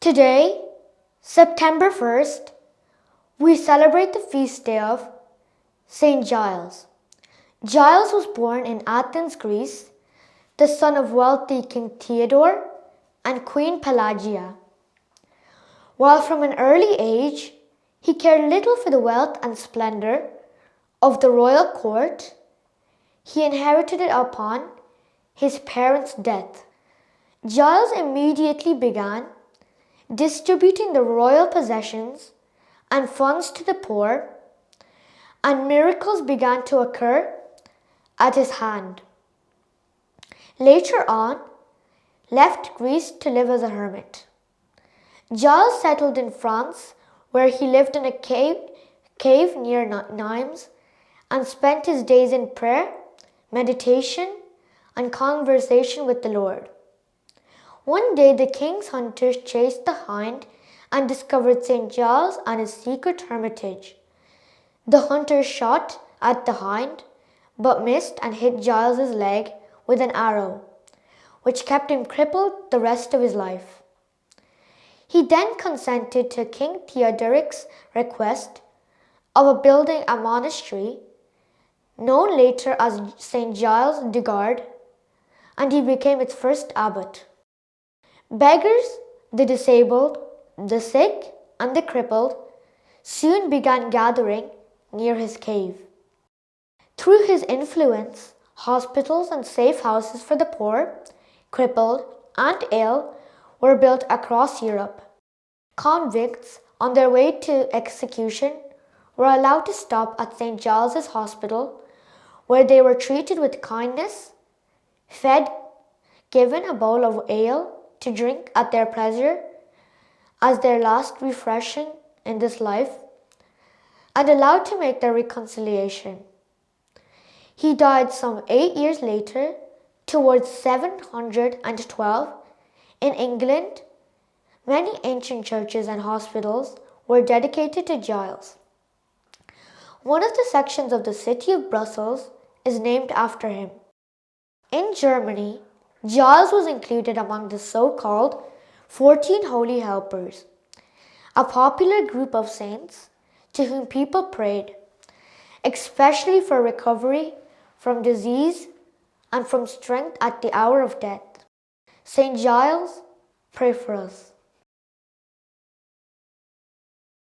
Today, September 1st, we celebrate the feast day of St. Giles. Giles was born in Athens, Greece, the son of wealthy King Theodore and Queen Pelagia. While from an early age, he cared little for the wealth and splendor of the royal court, he inherited it upon his parents' death. Giles immediately began distributing the royal possessions and funds to the poor, and miracles began to occur at his hand. Later on, left Greece to live as a hermit. Giles settled in France, where he lived in a cave near Nimes and spent his days in prayer, meditation, and conversation with the Lord. One day the king's hunters chased the hind and discovered St. Giles and his secret hermitage. The hunters shot at the hind, but missed and hit Giles's leg with an arrow, which kept him crippled the rest of his life. He then consented to King Theodoric's request of building a monastery, known later as St. Giles de Garde, and he became its first abbot. Beggars, the disabled, the sick, and the crippled soon began gathering near his cave. Through his influence, hospitals and safe houses for the poor, crippled, and ill were built across Europe. Convicts on their way to execution were allowed to stop at St. Giles's Hospital, where they were treated with kindness, fed, given a bowl of ale to drink at their pleasure as their last refreshing in this life, and allowed to make their reconciliation. He died some 8 years later, towards 712, in England. Many ancient churches and hospitals were dedicated to Giles. One of the sections of the city of Brussels is named after him. In Germany, Giles was included among the so-called 14 Holy Helpers, a popular group of saints to whom people prayed, especially for recovery from disease and from strength at the hour of death. St. Giles, pray for us.